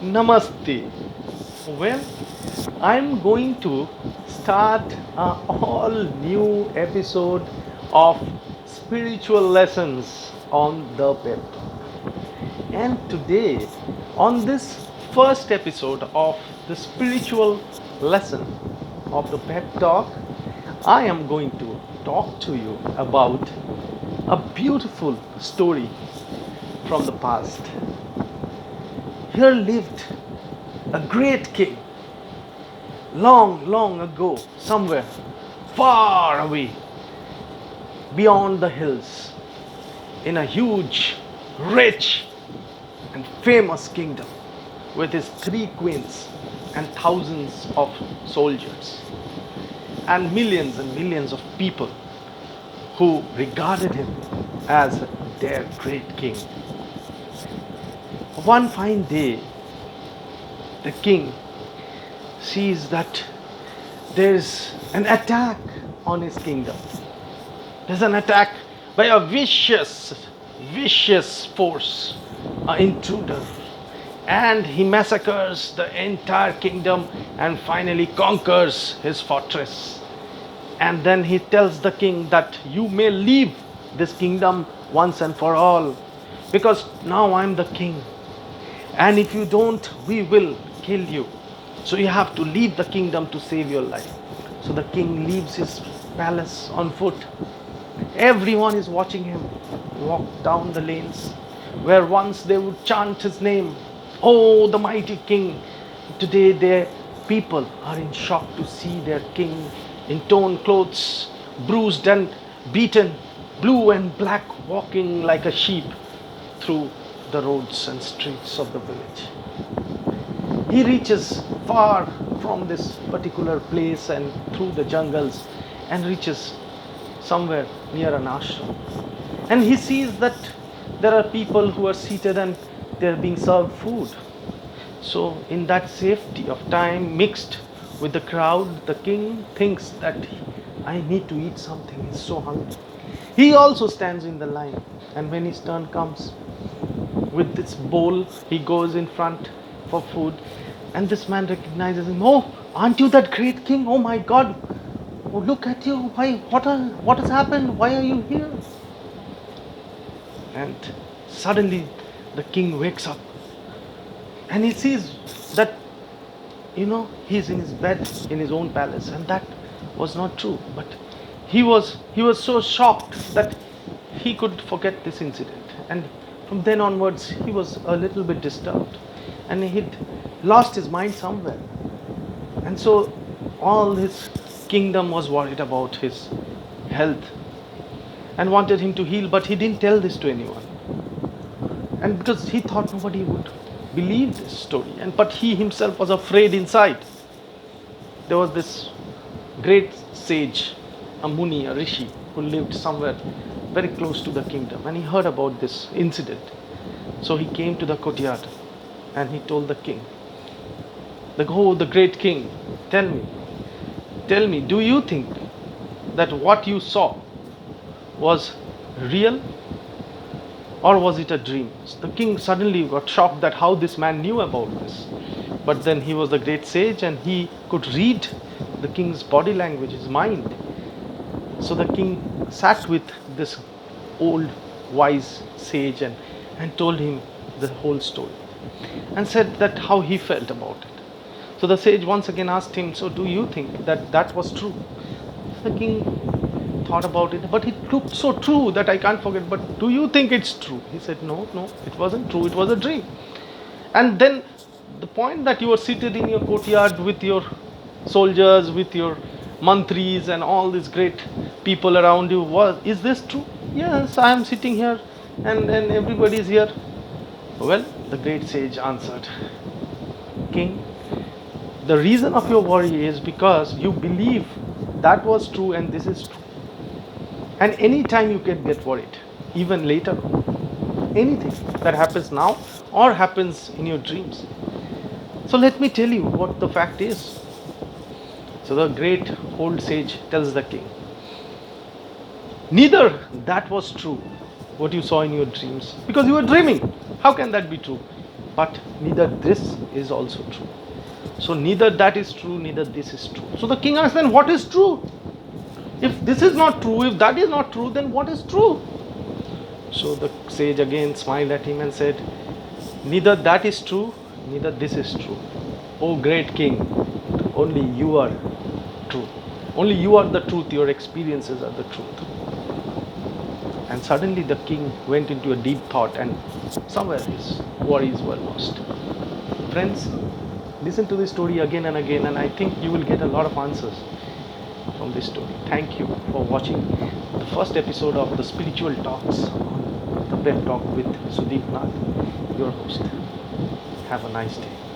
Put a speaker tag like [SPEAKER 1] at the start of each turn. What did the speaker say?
[SPEAKER 1] Namaste. Well, I'm going to start a all new episode of spiritual lessons on the PEP. And today, on this first episode of the spiritual lesson of the PEP talk, I am going to talk to you about a beautiful story from the past. Here lived a great king long, long ago, somewhere far away beyond the hills, in a huge, rich, and famous kingdom with his three queens and thousands of soldiers and millions of people who regarded him as their great king. One fine day, the king sees that there's an attack on his kingdom. There's an attack by a vicious force, an intruder. And he massacres the entire kingdom and finally conquers his fortress. And then he tells the king that you may leave this kingdom once and for all, because now I'm the king. And if you don't, we will kill you. So you have to leave the kingdom to save your life. So the king leaves his palace on foot. Everyone is watching him walk down the lanes where once they would chant his name. Oh, the mighty king. Today their people are in shock to see their king in torn clothes, bruised and beaten, blue and black, walking like a sheep through the roads and streets of the village. He reaches far from this particular place and through the jungles and reaches somewhere near an ashram. And he sees that there are people who are seated and they're being served food. So, in that safety of time mixed with the crowd, the king thinks that I need to eat something. He's so hungry. He also stands in the line, and when his turn comes, with this bowl, he goes in front for food, and this man recognizes him. Oh, aren't you that great king? Oh my God! Oh, look at you! Why? What has happened? Why are you here? And suddenly, the king wakes up, and he sees that he's in his bed in his own palace, and that was not true. But he was so shocked that he could forget this incident, and from then onwards he was a little bit disturbed, and he'd lost his mind somewhere. And so all his kingdom was worried about his health and wanted him to heal, but he didn't tell this to anyone, and because he thought nobody would believe this story, and but he himself was afraid inside. There was this great sage, a muni, a rishi, who lived somewhere very close to the kingdom, and he heard about this incident. So he came to the courtyard and he told the king, oh, the great king, tell me, do you think that what you saw was real, or was it a dream? So the king suddenly got shocked that how this man knew about this. But then he was the great sage and he could read the king's body language, his mind. So the king sat with this old wise sage and told him the whole story and said that how he felt about it. So the sage once again asked him, so do you think that that was true? The king thought about it, but it looked so true that I can't forget. But do you think it's true? He said, no, it wasn't true. It was a dream. And then the point that you were seated in your courtyard with your soldiers, with your mantris and all these great people around you, is this true? Yes, I am sitting here and everybody is here. Well, the great sage answered, king, the reason of your worry is because you believe that was true and this is true. And anytime you can get worried, even later, anything that happens now or happens in your dreams. So let me tell you what the fact is. So the great old sage tells the king, neither that was true what you saw in your dreams, because you were dreaming. How can that be true? but neither this is also true. So neither that is true, neither this is true. So the king asked, then what is true? If this is not true, if that is not true, then what is true? So the sage again smiled at him and said, neither that is true, neither this is true. O great king, only you are true. Only you are the truth, your experiences are the truth. And suddenly the king went into a deep thought, and somewhere his worries were lost. Friends, listen to this story again and again, and I think you will get a lot of answers from this story. Thank you for watching the first episode of the Spiritual Talks on the PEP Talk with Sudip Nag, your host. Have a nice day.